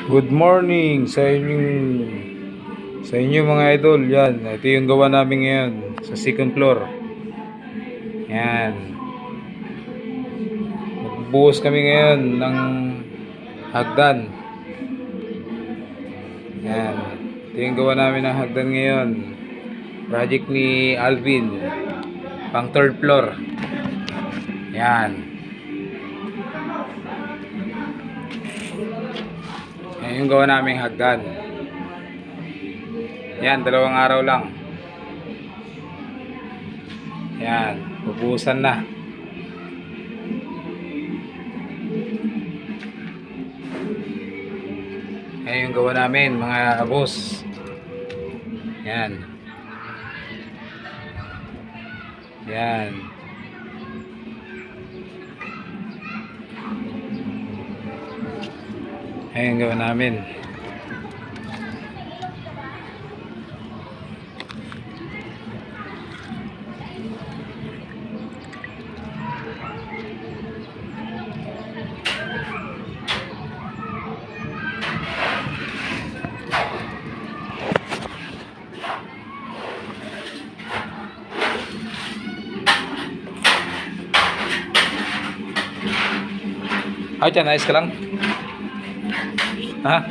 Good morning sa inyo mga idol. Yan, ito yung gawa namin ngayon sa second floor. Yan. Magbubuhos kami ngayon ng hagdan. Yan. Ito yung gawa namin ng hagdan ngayon. Project ni Alvin. Pang third floor. Yan. Yan yung gawa naming hagdan. Yan, 2 araw lang. Yan, bubuhusan na. Yan yung gawa namin mga boss. Yan. Yan. Yan yung gawa namin. Ay, dyan, ayos ka lang? Ha?